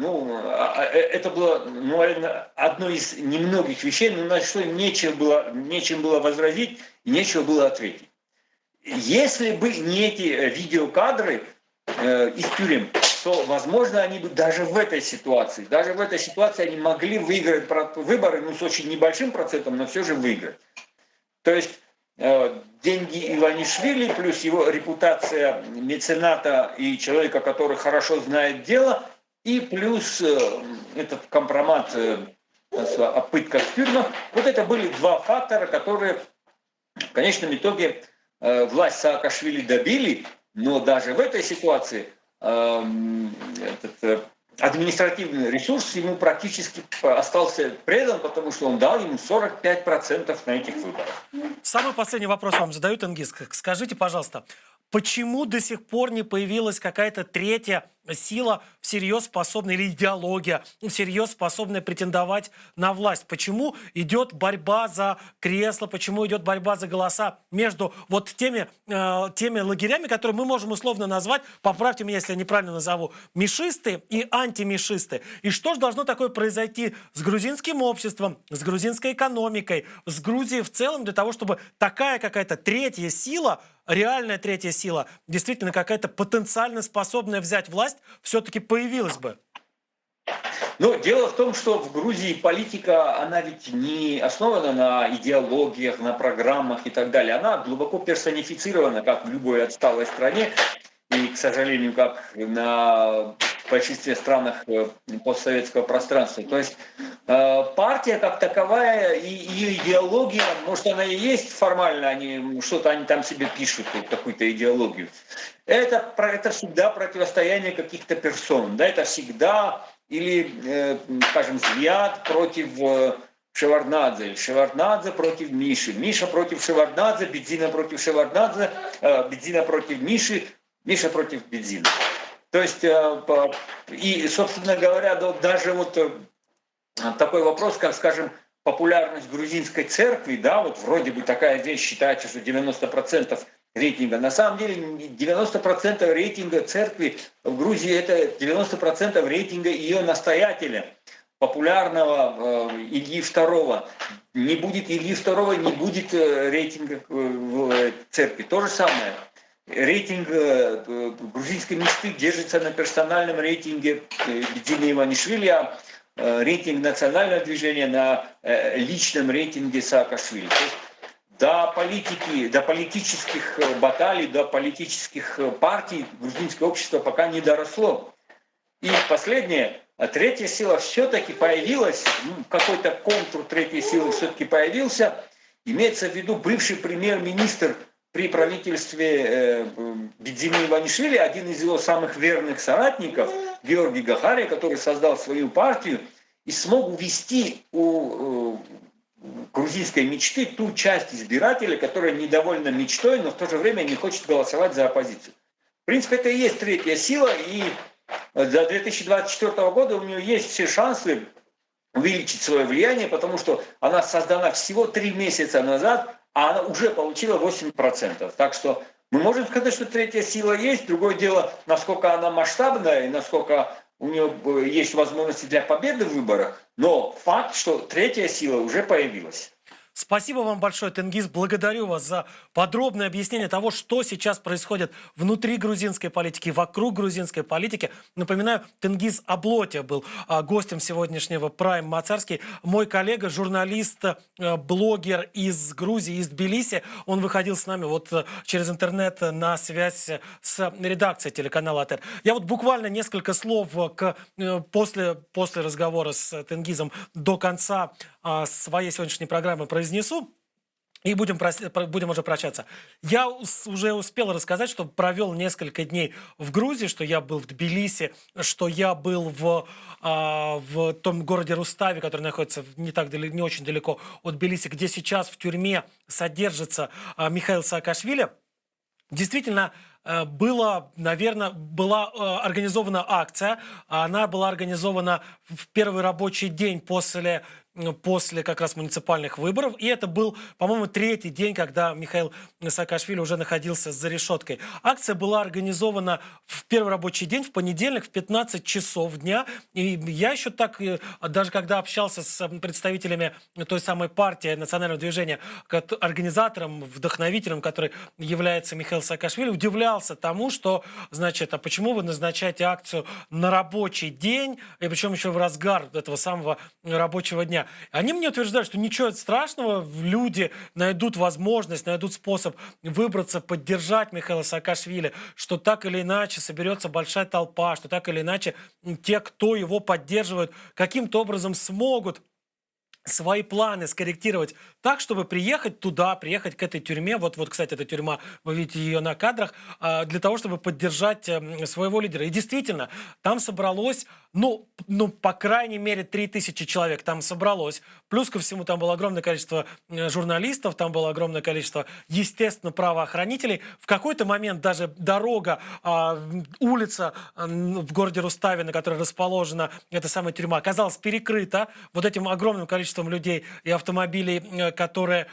это было, наверное, одно из немногих вещей, на что нечем было возразить и нечего было ответить. Если бы не эти видеокадры из тюрем, то, возможно, они бы даже в этой ситуации они могли выиграть выборы, с очень небольшим процентом, но все же выиграть. То есть деньги Иванишвили плюс его репутация мецената и человека, который хорошо знает дело, и плюс этот компромат о пытках в тюрьмах, вот это были два фактора, которые в конечном итоге власть Саакашвили добили, но даже в этой ситуации этот административный ресурс ему практически остался предан, потому что он дал ему 45% на этих выборах. Самый последний вопрос вам задаю, Тенгиз. Скажите, пожалуйста, почему до сих пор не появилась какая-то третья сила всерьез способная, или идеология всерьез способная претендовать на власть? Почему идет борьба за кресло, почему идет борьба за голоса между вот теми лагерями, которые мы можем условно назвать, поправьте меня, если я неправильно назову, мишисты и антимишисты? И что же должно такое произойти с грузинским обществом, с грузинской экономикой, с Грузией в целом, для того, чтобы такая какая-то третья сила, реальная третья сила, действительно какая-то потенциально способная взять власть, все-таки появилась бы? Но дело в том, что в Грузии политика, она ведь не основана на идеологиях, на программах и так далее. Она глубоко персонифицирована, как в любой отсталой стране. И, к сожалению, как в большинстве странах постсоветского пространства. То есть партия как таковая и ее идеология, может, она и есть формально, они там себе пишут, какую-то идеологию. Это всегда противостояние каких-то персон. Да? Это всегда или, скажем, Зviad против Шеварднадзе, Шеварднадзе против Миши, Миша против Шеварднадзе, Бедзина против Шеварднадзе, Бедзина против Миши, Миша против Бедзина. То есть, и, собственно говоря, даже вот такой вопрос, как, скажем, популярность грузинской церкви, да, вот вроде бы такая вещь, считается, что 90% рейтинга. На самом деле 90% рейтинга церкви в Грузии — это 90% рейтинга ее настоятеля, популярного Ильи II. Не будет Ильи II, не будет рейтинга в церкви. То же самое. Рейтинг грузинской мечты держится на персональном рейтинге Бедзины Иванишвили, а рейтинг национального движения на личном рейтинге Саакашвили. То есть до политики, до политических баталий, до политических партий грузинское общество пока не доросло. И последнее, третья сила все-таки появилась, какой-то контур третьей силы все-таки появился. Имеется в виду бывший премьер-министр при правительстве Бедзины Иванишвили, один из его самых верных соратников, Георгий Гахария, который создал свою партию и смог увести у грузинской мечты ту часть избирателей, которая недовольна мечтой, но в то же время не хочет голосовать за оппозицию. В принципе, это и есть третья сила, и до 2024 года у нее есть все шансы увеличить свое влияние, потому что она создана всего 3 месяца назад, а она уже получила 8%. Так что мы можем сказать, что третья сила есть. Другое дело, насколько она масштабная и насколько у нее есть возможности для победы в выборах. Но факт, что третья сила уже появилась. Спасибо вам большое, Тенгиз. Благодарю вас за подробное объяснение того, что сейчас происходит внутри грузинской политики, вокруг грузинской политики. Напоминаю, Тенгиз Аблотя был гостем сегодняшнего Prime Мацарский. Мой коллега, журналист, блогер из Грузии, из Тбилиси. Он выходил с нами вот через интернет на связь с редакцией телеканала АТР. Я вот буквально несколько слов после разговора с Тенгизом до конца своей сегодняшней программы произнесу, и будем уже прощаться. Я уже успел рассказать, что провел несколько дней в Грузии, что я был в Тбилиси, что я был в том городе Руставе, который находится не очень далеко от Тбилиси, где сейчас в тюрьме содержится Михаил Саакашвили. Действительно, была организована акция. Она была организована в первый рабочий день после как раз муниципальных выборов. И это был, по-моему, 3-й день, когда Михаил Саакашвили уже находился за решеткой. Акция была организована в первый рабочий день, в понедельник, в 15 часов дня. И я еще так, даже когда общался с представителями той самой партии, национального движения, организатором, вдохновителем, который является Михаил Саакашвили, удивлялся тому, что, значит, а почему вы назначаете акцию на рабочий день, и причем еще в разгар этого самого рабочего дня. Они мне утверждают, что ничего страшного, люди найдут возможность, найдут способ выбраться, поддержать Михаила Саакашвили, что так или иначе соберется большая толпа, что так или иначе те, кто его поддерживают, каким-то образом смогут свои планы скорректировать так, чтобы приехать туда, приехать к этой тюрьме. Вот, кстати, эта тюрьма, вы видите ее на кадрах, для того, чтобы поддержать своего лидера. И действительно, там собралось ну, по крайней мере, 3000 человек там собралось. Плюс ко всему там было огромное количество журналистов, там было огромное количество, естественно, правоохранителей. В какой-то момент даже дорога, улица в городе Руставе, на которой расположена эта самая тюрьма, оказалась перекрыта вот этим огромным количеством людей и автомобилей, которые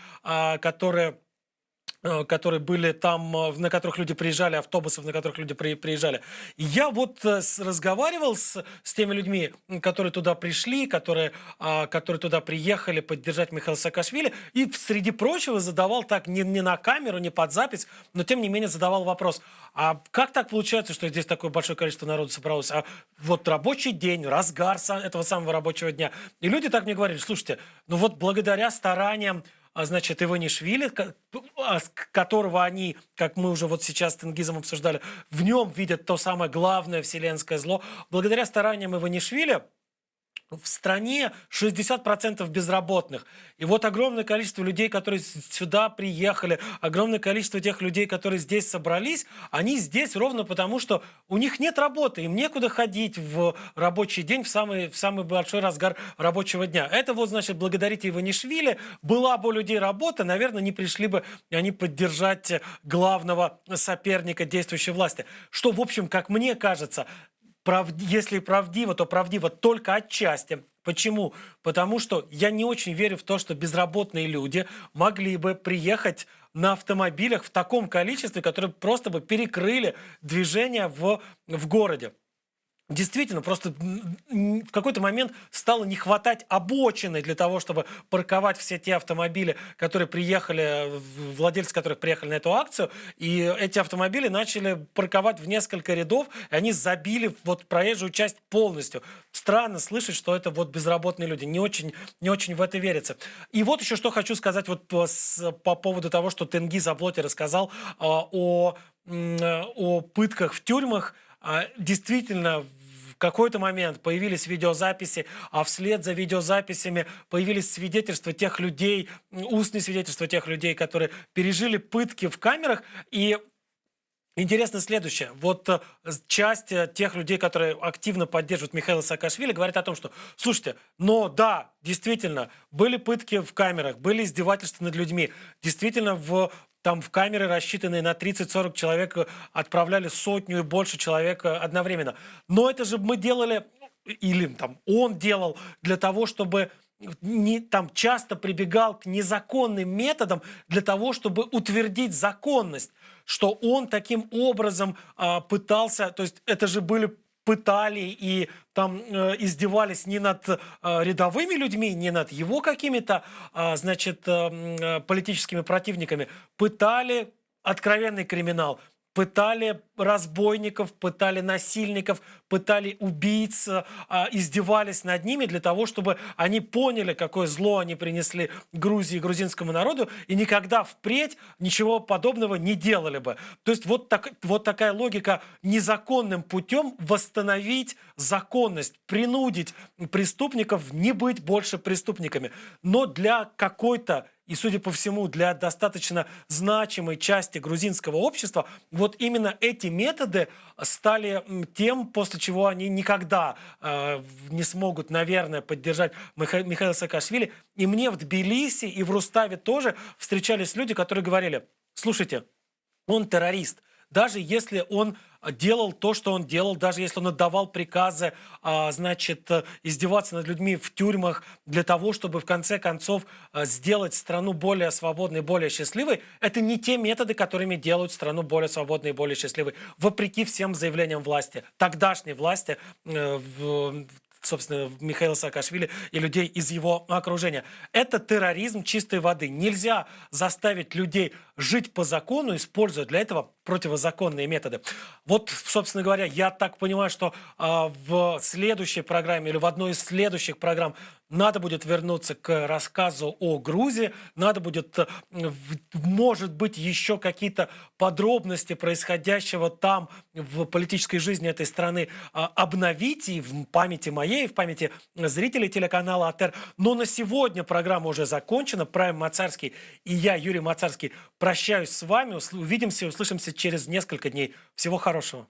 были там, на которых люди приезжали, автобусов, на которых люди приезжали. И я вот разговаривал с теми людьми, которые туда пришли, которые туда приехали поддержать Михаила Саакашвили, и среди прочего задавал так, не на камеру, не под запись, но тем не менее задавал вопрос, а как так получается, что здесь такое большое количество народу собралось? А вот рабочий день, разгар этого самого рабочего дня. И люди так мне говорили, слушайте, ну вот благодаря стараниям значит, Иванишвили, которого они, как мы уже вот сейчас с Тенгизом обсуждали, в нем видят то самое главное вселенское зло. Благодаря стараниям Иванишвили в стране 60% безработных. И вот огромное количество людей, которые сюда приехали, огромное количество тех людей, которые здесь собрались, они здесь ровно потому, что у них нет работы, им некуда ходить в рабочий день, в самый большой разгар рабочего дня. Это вот, значит, благодарите Иванишвили, была бы у людей работа, наверное, не пришли бы они поддержать главного соперника действующей власти. Что, в общем, как мне кажется, если правдиво, то правдиво только отчасти. Почему? Потому что я не очень верю в то, что безработные люди могли бы приехать на автомобилях в таком количестве, которые просто бы перекрыли движение в городе. Действительно, просто в какой-то момент стало не хватать обочины для того, чтобы парковать все те автомобили, которые приехали, владельцы которых приехали на эту акцию, и эти автомобили начали парковать в несколько рядов, и они забили вот проезжую часть полностью. Странно слышать, что это вот безработные люди. Не очень в это верится. И вот еще что хочу сказать вот по поводу того, что Тенгиз Аблоти рассказал о пытках в тюрьмах. Действительно, в какой-то момент появились видеозаписи, а вслед за видеозаписями появились свидетельства тех людей, устные свидетельства тех людей, которые пережили пытки в камерах. И интересно следующее. Вот часть тех людей, которые активно поддерживают Михаила Саакашвили, говорят о том, что, слушайте, но да, действительно, были пытки в камерах, были издевательства над людьми, действительно там в камеры, рассчитанные на 30-40 человек, отправляли сотню и больше человек одновременно. Но это же мы делали, или там он делал для того, чтобы там часто прибегал к незаконным методам для того, чтобы утвердить законность, что он таким образом пытался, то есть это же пытали и там издевались не над рядовыми людьми, не над его какими-то, значит, политическими противниками, пытали откровенный криминал, пытали разбойников, пытали насильников, пытали убийц, издевались над ними для того, чтобы они поняли, какое зло они принесли Грузии и грузинскому народу, и никогда впредь ничего подобного не делали бы. То есть вот такая логика: незаконным путем восстановить законность, принудить преступников не быть больше преступниками. Но для какой-то, и, судя по всему, для достаточно значимой части грузинского общества, вот именно эти методы стали тем, после чего они никогда не смогут, наверное, поддержать Михаила Саакашвили. И мне в Тбилиси и в Руставе тоже встречались люди, которые говорили: слушайте, он террорист. Даже если он делал то, что он делал, даже если он отдавал приказы, значит, издеваться над людьми в тюрьмах для того, чтобы в конце концов сделать страну более свободной, более счастливой, это не те методы, которыми делают страну более свободной и более счастливой, вопреки всем заявлениям власти, тогдашней власти, собственно, Михаила Саакашвили и людей из его окружения. Это терроризм чистой воды. Нельзя заставить людей жить по закону, используя для этого противозаконные методы. Вот, собственно говоря, я так понимаю, что в следующей программе или в одной из следующих программ надо будет вернуться к рассказу о Грузии, надо будет, может быть, еще какие-то подробности происходящего там в политической жизни этой страны обновить и в памяти моей, и в памяти зрителей телеканала АТР. Но на сегодня программа уже закончена. Прайм Мацарский и я, Юрий Мацарский, прощаюсь с вами. Увидимся и услышимся через несколько дней. Всего хорошего.